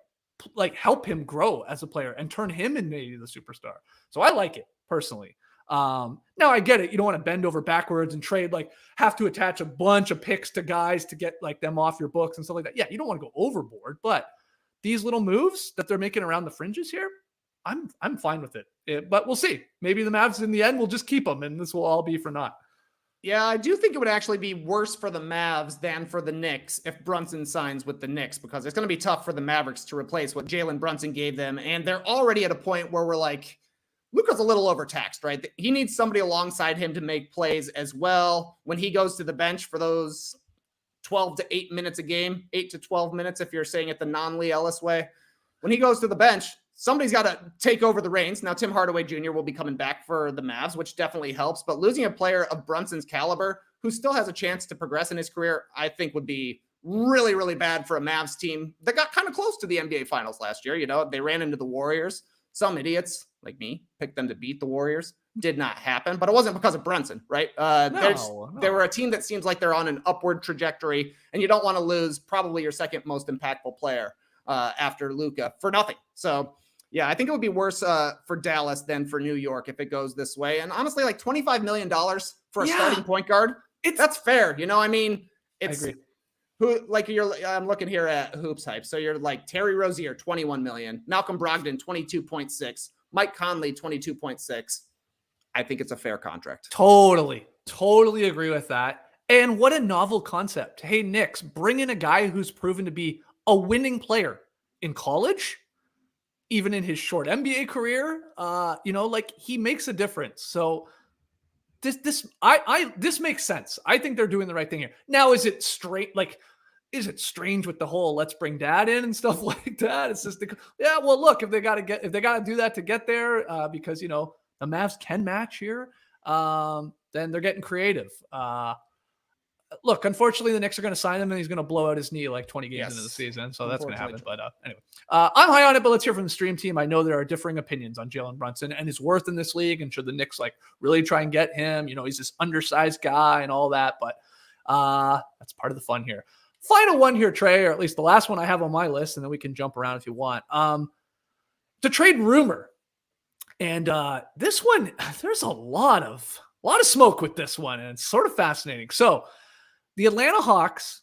help him grow as a player and turn him into the superstar. So I like it personally. Now I get it. You don't want to bend over backwards and trade, have to attach a bunch of picks to guys to get them off your books and stuff like that. Yeah. You don't want to go overboard, but these little moves that they're making around the fringes here, I'm fine with it. But we'll see. Maybe the Mavs in the end will just keep them and this will all be for naught. Yeah, I do think it would actually be worse for the Mavs than for the Knicks if Brunson signs with the Knicks, because it's going to be tough for the Mavericks to replace what Jalen Brunson gave them. And they're already at a point where we're like, Luka's a little overtaxed, right? He needs somebody alongside him to make plays as well. When he goes to the bench for those 12 to 8 minutes a game, 8 to 12 minutes, if you're saying it the non-Lee Ellis way, when he goes to the bench, somebody's got to take over the reins. Now, Tim Hardaway Jr. will be coming back for the Mavs, which definitely helps. But losing a player of Brunson's caliber, who still has a chance to progress in his career, I think would be really, really bad for a Mavs team that got kind of close to the NBA Finals last year. They ran into the Warriors. Some idiots like me picked them to beat the Warriors. Did not happen, but it wasn't because of Brunson, right? They were a team that seems like they're on an upward trajectory, and you don't want to lose probably your second most impactful player after Luka for nothing. So, yeah, I think it would be worse for Dallas than for New York if it goes this way. And honestly, like $25 million for a starting point guard, that's fair. I mean, it's I agree. I'm looking here at Hoops Hype. So you're like Terry Rozier, 21 million, Malcolm Brogdon, 22.6, Mike Conley, 22.6. I think it's a fair contract. Totally agree with that. And what a novel concept. Hey, Knicks, bring in a guy who's proven to be a winning player in college, even in his short NBA career. He makes a difference. So this makes sense. I think they're doing the right thing here. Now, is it straight? Is it strange with the whole let's bring dad in and stuff like that? It's just look, if they got to do that to get there, because the Mavs can match here, then they're getting creative. Look, unfortunately, the Knicks are going to sign him, and he's going to blow out his knee 20 games into the season. So that's going to happen. But anyway, I'm high on it, but let's hear from the stream team. I know there are differing opinions on Jalen Brunson and his worth in this league, and should the Knicks really try and get him. He's this undersized guy and all that, but that's part of the fun here. Final one here, Trey, or at least the last one I have on my list, and then we can jump around if you want. The trade rumor. And this one, there's a lot of smoke with this one, and it's sort of fascinating. So the Atlanta Hawks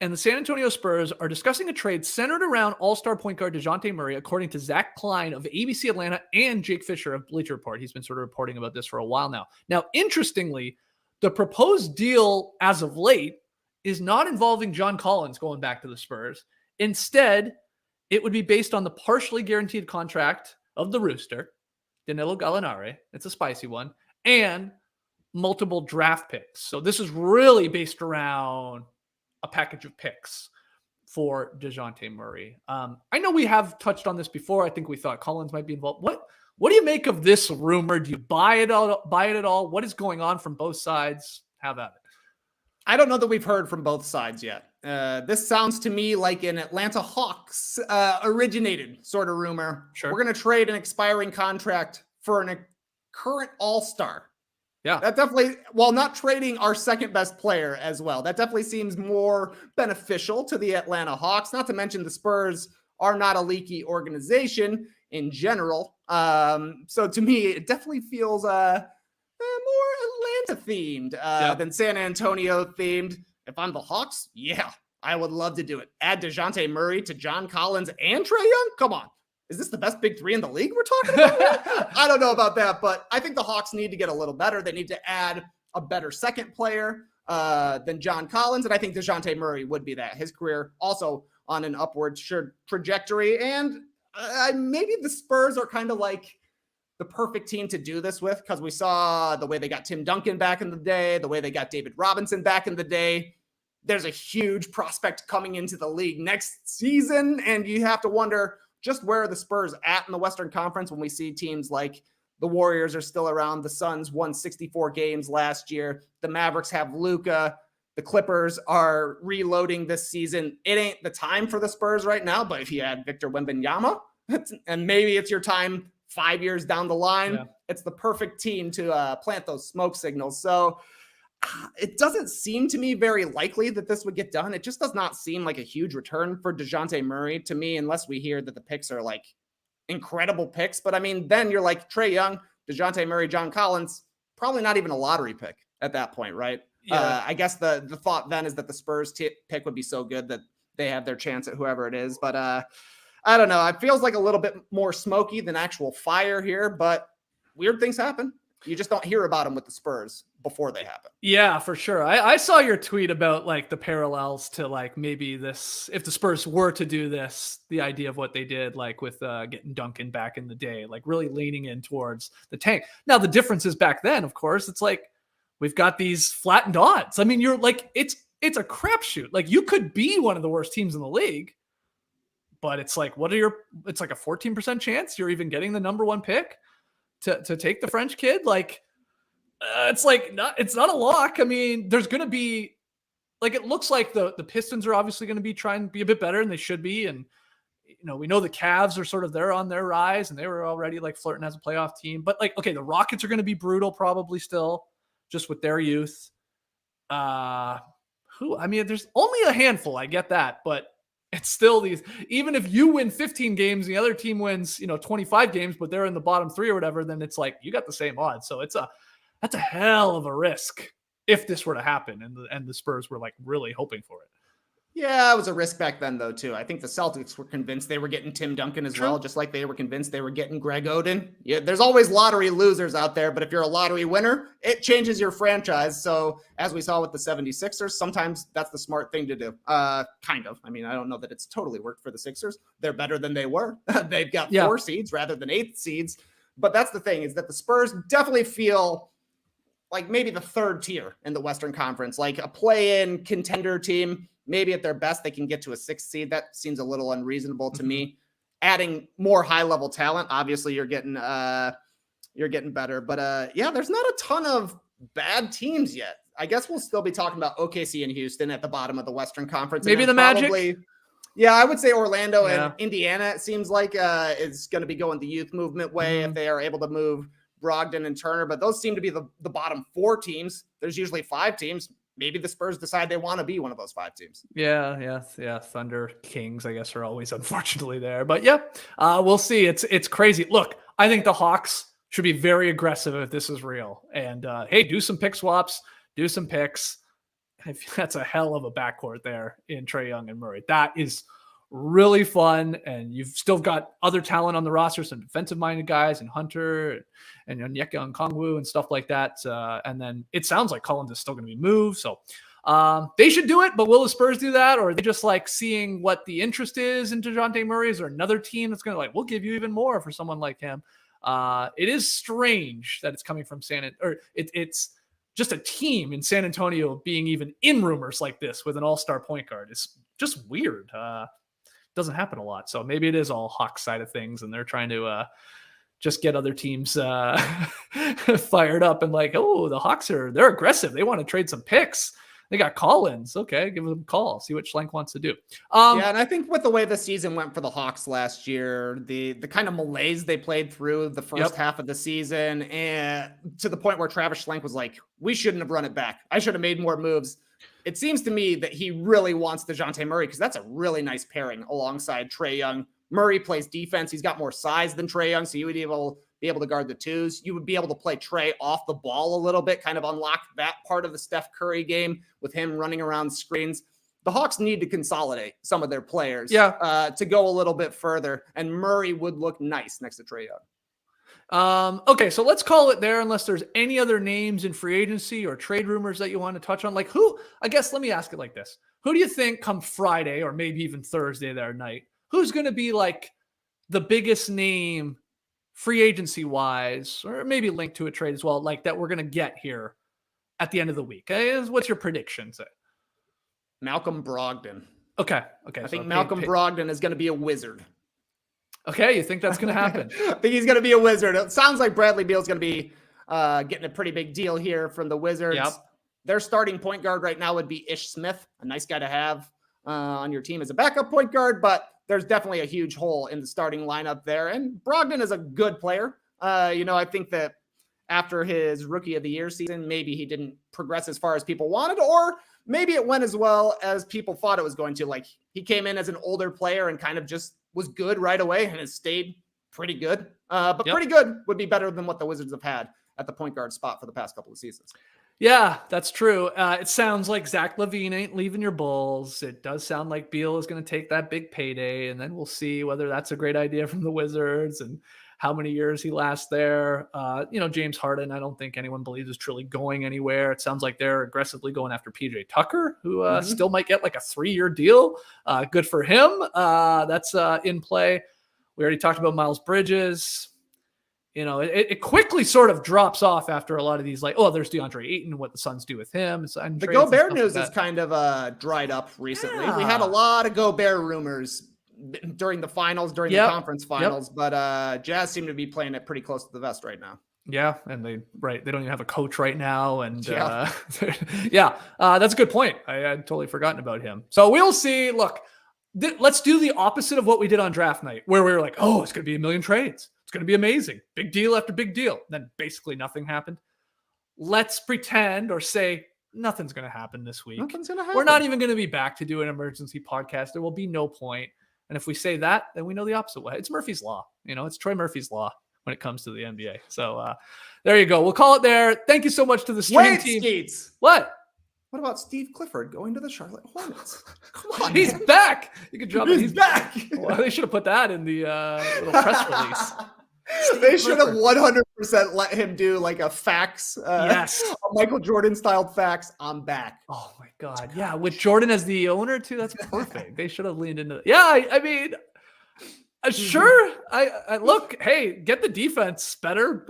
and the San Antonio Spurs are discussing a trade centered around all-star point guard Dejounte Murray, according to Zach Klein of ABC Atlanta and Jake Fisher of Bleacher Report. He's been sort of reporting about this for a while now. Now, interestingly, the proposed deal as of late is not involving John Collins going back to the Spurs. Instead, it would be based on the partially guaranteed contract of the Rooster, Danilo Gallinari. It's a spicy one. And multiple draft picks. So this is really based around a package of picks for Dejounte Murray. I know we have touched on this before. I think we thought Collins might be involved. What do you make of this rumor? Do you buy it at all? What is going on from both sides? How about it? I don't know that we've heard from both sides yet. This sounds to me like an Atlanta Hawks originated sort of rumor. Sure. We're going to trade an expiring contract for a current all-star. Yeah. That definitely, while not trading our second best player as well, that definitely seems more beneficial to the Atlanta Hawks. Not to mention the Spurs are not a leaky organization in general. So to me, it definitely feels more Atlanta themed than San Antonio themed. If I'm the Hawks, yeah, I would love to do it. Add Dejounte Murray to John Collins and Trae Young. Come on. Is this the best big three in the league we're talking about? I don't know about that, but I think the Hawks need to get a little better. They need to add a better second player than John Collins, and I think Dejounte Murray would be that. His career also on an upward trajectory, and maybe the Spurs are kind of like the perfect team to do this with, because we saw the way they got Tim Duncan back in the day, the way they got David Robinson back in the day. There's a huge prospect coming into the league next season, and you have to wonder, just where are the Spurs at in the Western Conference when we see teams like the Warriors are still around, the Suns won 64 games last year, the Mavericks have Luka, the Clippers are reloading this season. It ain't the time for the Spurs right now, but if you add Victor Wembanyama, and maybe it's your time 5 years down the line, it's the perfect team to plant those smoke signals. So it doesn't seem to me very likely that this would get done. It just does not seem like a huge return for Dejounte Murray to me, unless we hear that the picks are like incredible picks. But I mean, then you're like Trae Young, Dejounte Murray, John Collins, probably not even a lottery pick at that point, right? Yeah. I guess the thought then is that the Spurs pick would be so good that they have their chance at whoever it is. But I don't know. It feels like a little bit more smoky than actual fire here, but weird things happen. You just don't hear about them with the Spurs before they happen. Yeah, for sure. I saw your tweet about like the parallels to like maybe this, if the Spurs were to do this, the idea of what they did like with getting Duncan back in the day, like really leaning in towards the tank. Now the difference is back then, of course, it's like we've got these flattened odds. I mean, you're like, it's a crapshoot. Like you could be one of the worst teams in the league, but it's like, it's like a 14% chance you're even getting the number one pick to take the French kid. Like, it's not a lock. I mean, there's going to be like, it looks like the Pistons are obviously going to be trying to be a bit better, and they should be. And, you know, we know the Cavs are sort of there on their rise, and they were already like flirting as a playoff team, but like, okay, the Rockets are going to be brutal probably still just with their youth. I mean, there's only a handful. I get that, but it's still these, even if you win 15 games, the other team wins, 25 games, but they're in the bottom three or whatever, then it's like, you got the same odds. So that's a hell of a risk if this were to happen. And the Spurs were like really hoping for it. Yeah, it was a risk back then though, too. I think the Celtics were convinced they were getting Tim Duncan as well, just like they were convinced they were getting Greg Oden. Yeah, there's always lottery losers out there, but if you're a lottery winner, it changes your franchise. So as we saw with the 76ers, sometimes that's the smart thing to do. Kind of. I mean, I don't know that it's totally worked for the Sixers. They're better than they were. They've got 4 seeds rather than 8 seeds. But that's the thing, is that the Spurs definitely feel like maybe the third tier in the Western Conference, like a play-in contender team. Maybe at their best, they can get to a 6th seed. That seems a little unreasonable to me. Adding more high-level talent, obviously you're getting better. But yeah, there's not a ton of bad teams yet. I guess we'll still be talking about OKC and Houston at the bottom of the Western Conference. Maybe the Magic. Yeah, I would say Orlando and Indiana, it seems like, is going to be going the youth movement way if they are able to move Brogdon and Turner. But those seem to be the bottom 4 teams. There's usually 5 teams. Maybe the Spurs decide they want to be one of those 5 teams. Yeah. Thunder, Kings, I guess, are always unfortunately there. But yeah, we'll see. It's crazy. Look, I think the Hawks should be very aggressive if this is real. And hey, do some pick swaps, do some picks. I feel that's a hell of a backcourt there in Trae Young and Murray. That is really fun, and you've still got other talent on the roster, some defensive-minded guys, and Hunter and Onyeka Okongwu and stuff like that. And then it sounds like Collins is still going to be moved, so they should do it. But will the Spurs do that, or are they just like seeing what the interest is in Dejounte Murray? Is there another team that's going to like, we'll give you even more for someone like him? It is strange that it's coming from it's just a team in San Antonio being even in rumors like this with an all-star point guard. It's just weird. Doesn't happen a lot. So maybe it is all Hawks side of things, and they're trying to just get other teams fired up and like, oh, the Hawks they're aggressive. They want to trade some picks. They got Collins. Okay, give them a call. See what Schlenk wants to do. Yeah, and I think with the way the season went for the Hawks last year, the kind of malaise they played through the first half of the season, and to the point where Travis Schlenk was like, we shouldn't have run it back. I should have made more moves. It seems to me that he really wants Dejounte Murray because that's a really nice pairing alongside Trae Young. Murray plays defense. He's got more size than Trae Young, so you would be able to guard the twos. You would be able to play Trae off the ball a little bit, kind of unlock that part of the Steph Curry game with him running around screens. The Hawks need to consolidate some of their players to go a little bit further, and Murray would look nice next to Trae Young. Okay, so let's call it there unless there's any other names in free agency or trade rumors that you want to touch on. Like who, I guess, let me ask it like this. Who do you think come Friday or maybe even Thursday that night, who's going to be like the biggest name free agency wise, or maybe linked to a trade as well, like that we're going to get here at the end of the week? What's your prediction? Say Malcolm Brogdon. Okay. I think Malcolm Brogdon is going to be a wizard. Okay, you think that's going to happen? I think he's going to be a wizard. It sounds like Bradley Beal's going to be getting a pretty big deal here from the Wizards. Yep. Their starting point guard right now would be Ish Smith, a nice guy to have on your team as a backup point guard, but there's definitely a huge hole in the starting lineup there. And Brogdon is a good player. I think that after his Rookie of the Year season, maybe he didn't progress as far as people wanted, or maybe it went as well as people thought it was going to. Like, he came in as an older player and kind of just was good right away and has stayed pretty good. But pretty good would be better than what the Wizards have had at the point guard spot for the past couple of seasons. Yeah, that's true. It sounds like Zach LaVine ain't leaving your Bulls. It does sound like Beal is going to take that big payday, and then we'll see whether that's a great idea from the Wizards and how many years he lasts there. James Harden, I don't think anyone believes is truly going anywhere. It sounds like they're aggressively going after PJ Tucker, who still might get like a 3-year deal. Good for him. That's in play. We already talked about Miles Bridges. It quickly sort of drops off after a lot of these, like, oh, there's DeAndre Ayton, what the Suns do with him. The Gobert news is kind of dried up recently. Yeah. We had a lot of Gobert rumors during the finals, during the conference finals, but Jazz seem to be playing it pretty close to the vest right now. Yeah, and they don't even have a coach right now, and that's a good point. I had totally forgotten about him. So we'll see. Look, let's do the opposite of what we did on draft night, where we were like, oh, it's going to be a million trades. It's going to be amazing. Big deal after big deal. Then basically nothing happened. Let's pretend or say nothing's going to happen this week. Nothing's going to happen. We're not even going to be back to do an emergency podcast. There will be no point. And if we say that, then we know the opposite way. It's Murphy's Law. It's Troy Murphy's Law when it comes to the NBA. So there you go. We'll call it there. Thank you so much to the stream team. Skeets. What about Steve Clifford going to the Charlotte Hornets? Come on, he's back. You can drop it. He's back. Well, they should have put that in the little press release. They should have 100% let him do like a fax. A Michael Jordan styled fax. I'm back. Oh my God. Yeah. With Jordan as the owner too. That's perfect. They should have leaned into it. Yeah. I mean, sure. I look, hey, get the defense better.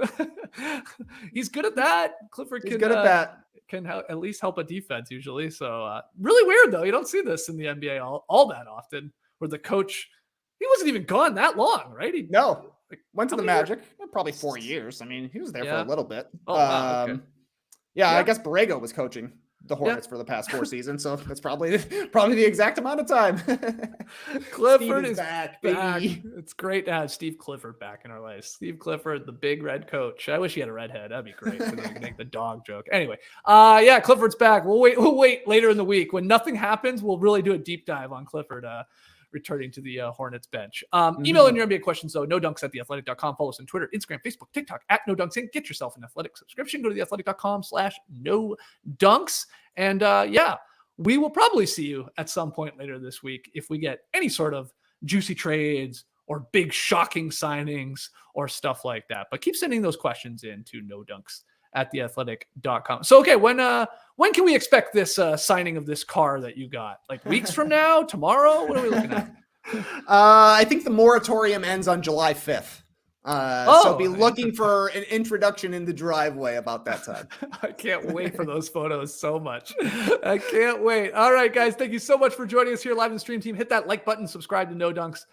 He's good at that. Clifford He's good at that. Can at least help a defense usually. So really weird though. You don't see this in the NBA all that often, where the coach, he wasn't even gone that long, right? Went to the Magic, probably 4 years. I mean, he was there for a little bit. Oh, wow, okay. I guess Borrego was coaching the Hornets for the past 4 seasons, so that's probably the exact amount of time. Clifford is back. It's great to have Steve Clifford back in our lives. Steve Clifford, the big red coach. I wish he had a redhead. That'd be great. So they can make the dog joke. Anyway, Clifford's back. We'll wait later in the week when nothing happens. We'll really do a deep dive on Clifford. returning to the Hornets bench. Email in your NBA questions, though. NoDunks@theathletic.com. Follow us on Twitter, Instagram, Facebook, TikTok @NoDunks. Get yourself an Athletic subscription. Go to theathletic.com/NoDunks. And we will probably see you at some point later this week if we get any sort of juicy trades or big shocking signings or stuff like that. But keep sending those questions in to nodunks@theathletic.com. So, okay, when can we expect this signing of this car that you got? Like weeks from now, tomorrow? What are we looking at? I think the moratorium ends on July 5th. So be looking for an introduction in the driveway about that time. I can't wait for those photos so much. I can't wait. All right, guys. Thank you so much for joining us here live in the stream team. Hit that like button, subscribe to No Dunks.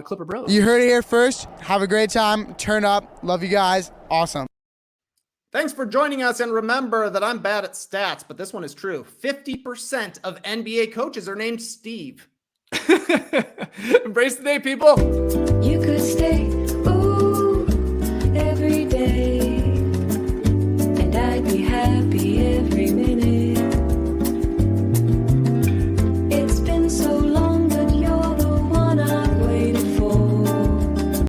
Clipper Bros. You heard it here first. Have a great time. Turn up. Love you guys. Awesome. Thanks for joining us. And remember that I'm bad at stats, but this one is true. 50% of NBA coaches are named Steve. Embrace the day, people. You could stay